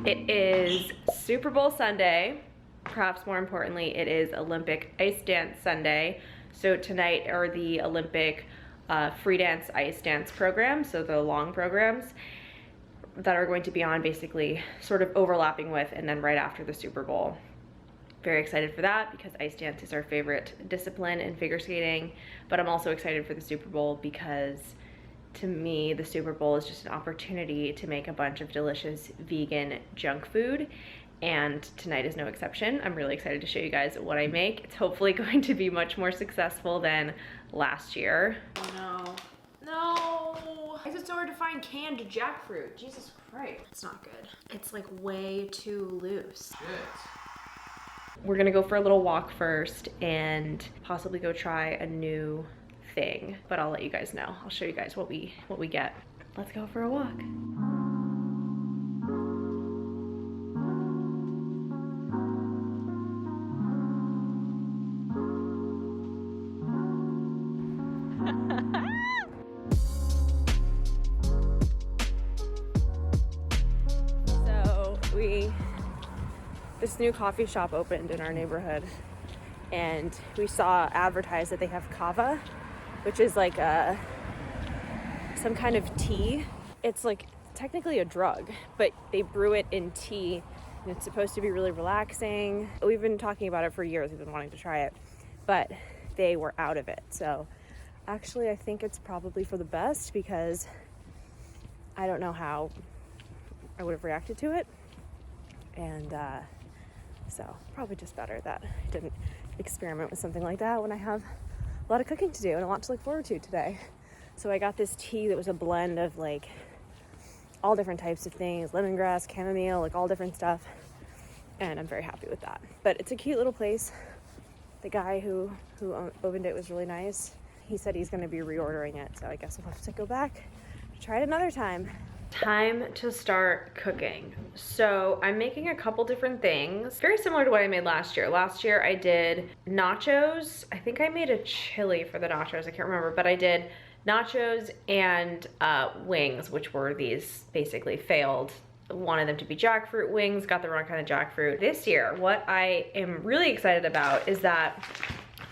It is Super Bowl Sunday. Perhaps more importantly, it is Olympic ice dance Sunday. So tonight are the Olympic free dance ice dance programs, so the long programs that are going to be on basically sort of overlapping with and then right after the Super Bowl. Very excited for that because ice dance is our favorite discipline in figure skating, but I'm also excited for the Super Bowl because to me, the Super Bowl is just an opportunity to make a bunch of delicious vegan junk food, and tonight is no exception. I'm really excited to show you guys what I make. It's hopefully going to be much more successful than last year. Oh no. No! It's just so hard to find canned jackfruit. Jesus Christ. It's not good. It's like way too loose. Good. We're gonna go for a little walk first and possibly go try a new thing, but I'll let you guys know. I'll show you guys what we get. Let's go for a walk. This new coffee shop opened in our neighborhood and we saw advertised that they have kava, which is like some kind of tea. It's like technically a drug, but they brew it in tea and it's supposed to be really relaxing. We've been talking about it for years. We've been wanting to try it, but they were out of it. So actually I think it's probably for the best because I don't know how I would have reacted to it. And so probably just better that I didn't experiment with something like that when I have a lot of cooking to do and a lot to look forward to today. So I got this tea that was a blend of like all different types of things, lemongrass, chamomile, like all different stuff. And I'm very happy with that. But it's a cute little place. The guy who opened it was really nice. He said he's gonna be reordering it. So I guess I'll have to go back to try it another time. Time to start cooking. So I'm making a couple different things, very similar to what I made last year. Last year I did nachos. I think I made a chili for the nachos, I can't remember, but I did nachos and wings, which were these basically failed. Wanted them to be jackfruit wings, got the wrong kind of jackfruit. This year, what I am really excited about is that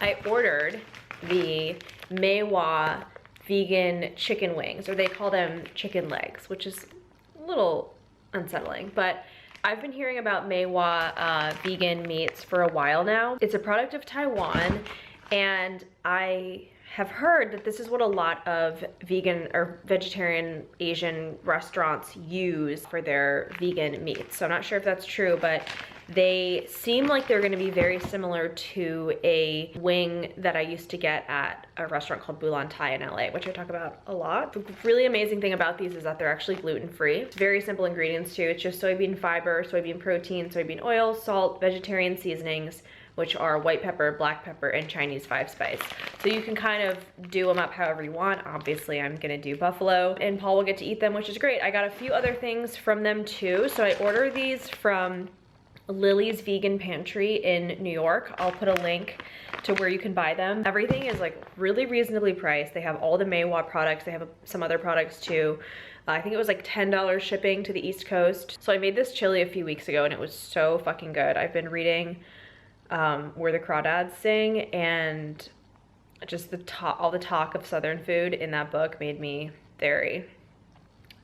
I ordered the Meiwa vegan chicken wings, or they call them chicken legs, which is a little unsettling, but I've been hearing about Meiwa vegan meats for a while now. It's a product of Taiwan, and I have heard that this is what a lot of vegan or vegetarian Asian restaurants use for their vegan meats. So I'm not sure if that's true, but they seem like they're gonna be very similar to a wing that I used to get at a restaurant called Bulan Thai in LA, which I talk about a lot. The really amazing thing about these is that they're actually gluten-free. Very simple ingredients too. It's just soybean fiber, soybean protein, soybean oil, salt, vegetarian seasonings, which are white pepper, black pepper, and Chinese 5-spice. So you can kind of do them up however you want. Obviously, I'm gonna do buffalo, and Paul will get to eat them, which is great. I got a few other things from them too. So I ordered these from Lily's Vegan Pantry in New York. I'll put a link to where you can buy them. Everything is like really reasonably priced. They have all the Meiwa products. They have some other products too. I think it was like $10 shipping to the East Coast. So I made this chili a few weeks ago and it was so fucking good. I've been reading Where the Crawdads Sing, and just all the talk of Southern food in that book made me very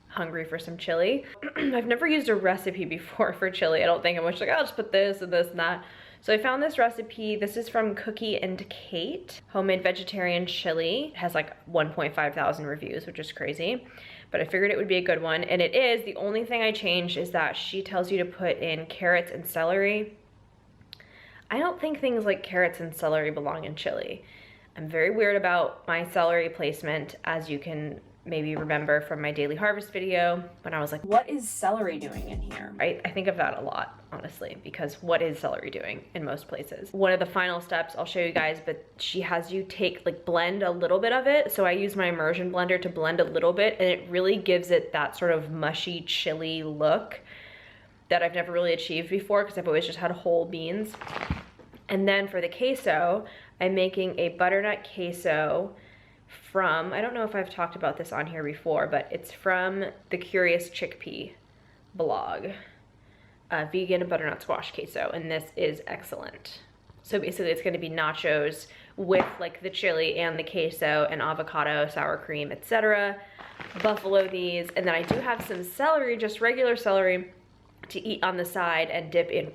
hungry for some chili. I've never used a recipe before for chili. I don't think. I'm just like, I'll just put this and this and that. So I found this recipe. This is from Cookie and Kate, homemade vegetarian chili. It has like 1.5 thousand reviews, which is crazy, but I figured it would be a good one. And it is. The only thing I changed is that she tells you to put in carrots and celery. I don't think things like carrots and celery belong in chili. I'm very weird about my celery placement, as you can maybe remember from my daily harvest video when I was like, what is celery doing in here? I think of that a lot, honestly, because what is celery doing in most places? One of the final steps I'll show you guys, but she has you blend a little bit of it. So I use my immersion blender to blend a little bit, and it really gives it that sort of mushy chili look that I've never really achieved before because I've always just had whole beans. And then for the queso, I'm making a butternut queso from, I don't know if I've talked about this on here before, but it's from the Curious Chickpea blog. vegan butternut squash queso, and this is excellent. So basically it's gonna be nachos with like the chili and the queso and avocado, sour cream, etc. Buffalo these, and then I do have some celery, just regular celery, to eat on the side and dip in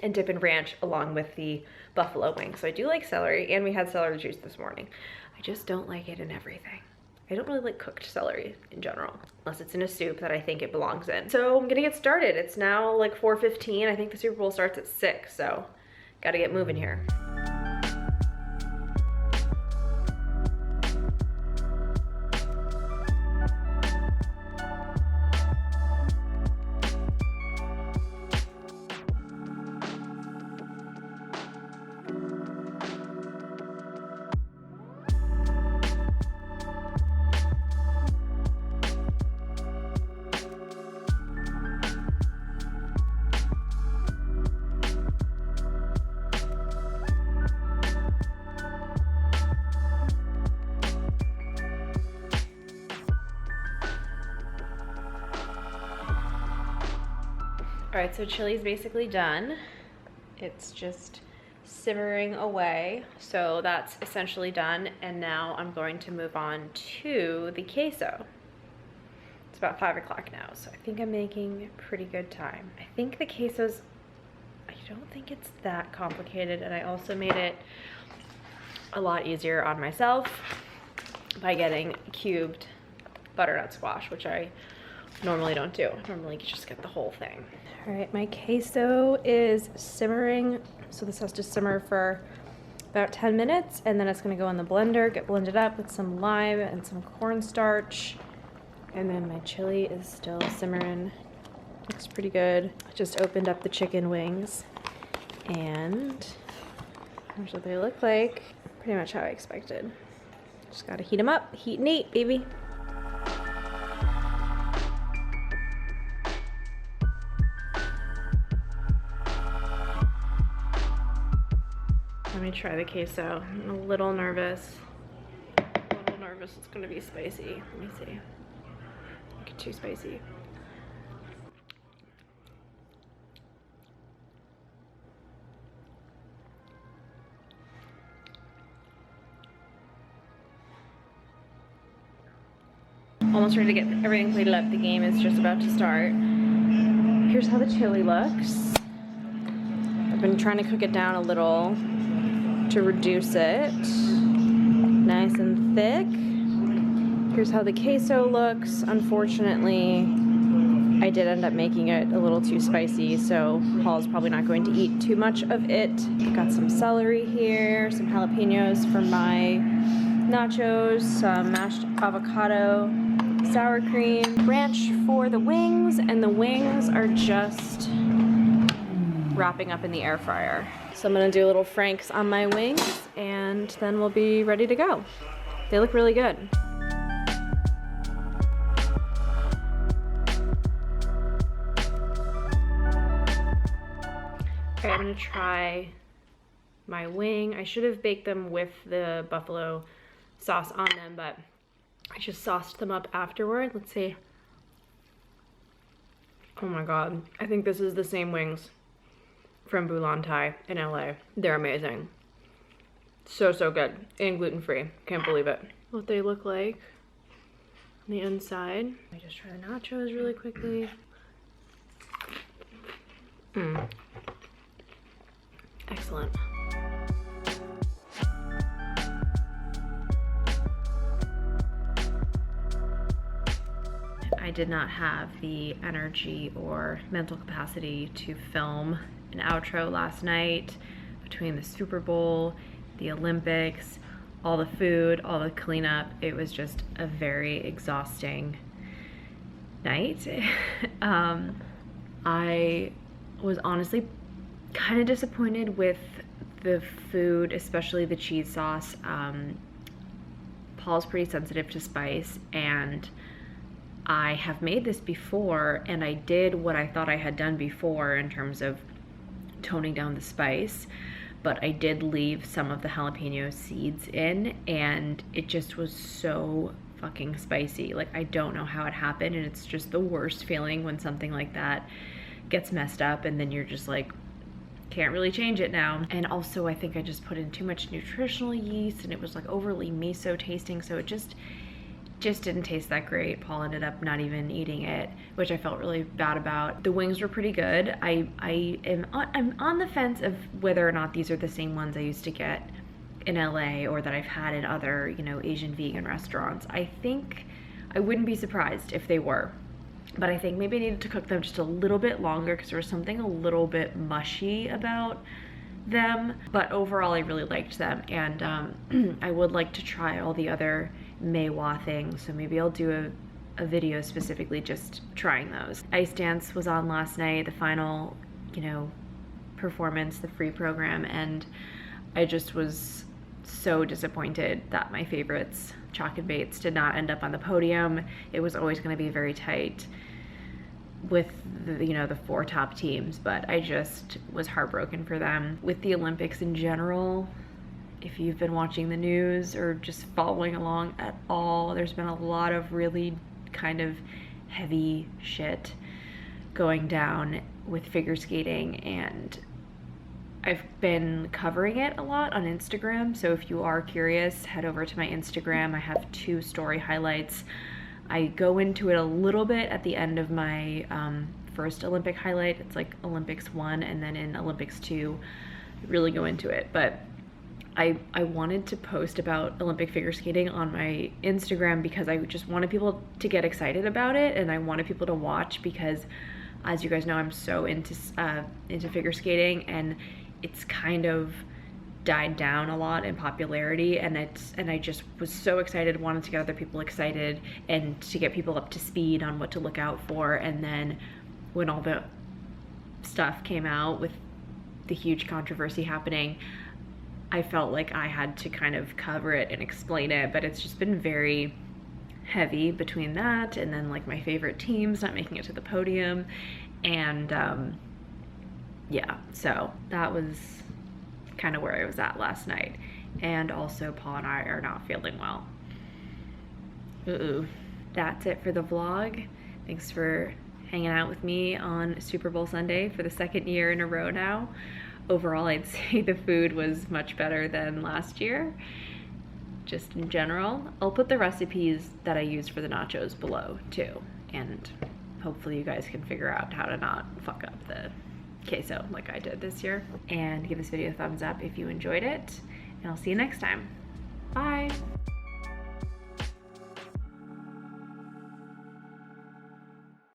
and dip in ranch along with the buffalo wing. So I do like celery, and we had celery juice this morning. I just don't like it in everything. I don't really like cooked celery in general, unless it's in a soup that I think it belongs in. So I'm gonna get started. It's now like 4:15. I think the Super Bowl starts at 6, so gotta get moving here. All right, so chili's basically done. It's just simmering away. So that's essentially done. And now I'm going to move on to the queso. It's about 5 o'clock now, so I think I'm making pretty good time. I think the queso's, I don't think it's that complicated. And I also made it a lot easier on myself by getting cubed butternut squash, which I normally don't do. I normally just get the whole thing. All right, my queso is simmering. So this has to simmer for about 10 minutes, and then it's gonna go in the blender, get blended up with some lime and some cornstarch. And then my chili is still simmering. Looks pretty good. I just opened up the chicken wings, and here's what they look like. Pretty much how I expected. Just gotta heat them up, heat and eat, baby. Let me try the queso. I'm a little nervous. It's gonna be spicy. Let me see. Make it too spicy. Almost ready to get everything plated up. The game is just about to start. Here's how the chili looks. I've been trying to cook it down a little to reduce it. Nice and thick. Here's how the queso looks. Unfortunately, I did end up making it a little too spicy, so Paul's probably not going to eat too much of it. I've got some celery here, some jalapenos for my nachos, some mashed avocado, sour cream, ranch for the wings, and the wings are just wrapping up in the air fryer. So I'm gonna do little franks on my wings, and then we'll be ready to go. They look really good. Okay, I'm gonna try my wing. I should have baked them with the buffalo sauce on them, but I just sauced them up afterward. Let's see. Oh my God, I think this is the same wings from Bulan Thai in LA. They're amazing. So good, and gluten-free. Can't believe it. What they look like on the inside. Let me just try the nachos really quickly. Excellent. I did not have the energy or mental capacity to film an outro last night. Between the Super Bowl, the Olympics, all the food, all the cleanup, it was just a very exhausting night. I was honestly kind of disappointed with the food, especially the cheese sauce. Paul's pretty sensitive to spice, and I have made this before, and I did what I thought I had done before in terms of toning down the spice, but I did leave some of the jalapeno seeds in, and it just was so fucking spicy. Like, I don't know how it happened, and it's just the worst feeling when something like that gets messed up, and then you're just like, can't really change it now. And also I think I just put in too much nutritional yeast, and it was like overly miso tasting, so it just didn't taste that great. Paul ended up not even eating it, which I felt really bad about. The wings were pretty good. I'm on the fence of whether or not these are the same ones I used to get in LA or that I've had in other, you know, Asian vegan restaurants. I think I wouldn't be surprised if they were, but I think maybe I needed to cook them just a little bit longer because there was something a little bit mushy about them. But overall, I really liked them, and I would like to try all the other Meiwa things, so maybe I'll do a video specifically just trying those. Ice Dance was on last night, the final, you know, performance, the free program, and I just was so disappointed that my favorites, Chalk and Bates, did not end up on the podium. It was always going to be very tight with the, you know, the 4 top teams, but I just was heartbroken for them. With the Olympics in general, if you've been watching the news or just following along at all, there's been a lot of really kind of heavy shit going down with figure skating, and I've been covering it a lot on Instagram, so if you are curious, head over to my Instagram. I have 2 story highlights. I go into it a little bit at the end of my first Olympic highlight. It's like Olympics 1, and then in Olympics 2, really go into it. But I wanted to post about Olympic figure skating on my Instagram because I just wanted people to get excited about it, and I wanted people to watch because, as you guys know, I'm so into figure skating, and it's kind of died down a lot in popularity, and I just was so excited, wanted to get other people excited and to get people up to speed on what to look out for. And then when all the stuff came out with the huge controversy happening, I felt like I had to kind of cover it and explain it, but it's just been very heavy between that and then like my favorite teams not making it to the podium, and yeah, so that was kind of where I was at last night. And also Paul and I are not feeling well. That's it for the vlog. Thanks for hanging out with me on Super Bowl Sunday for the 2nd year in a row now. Overall, I'd say the food was much better than last year, just in general. I'll put the recipes that I used for the nachos below too, and hopefully you guys can figure out how to not fuck up the queso like I did this year. And give this video a thumbs up if you enjoyed it, and I'll see you next time. Bye!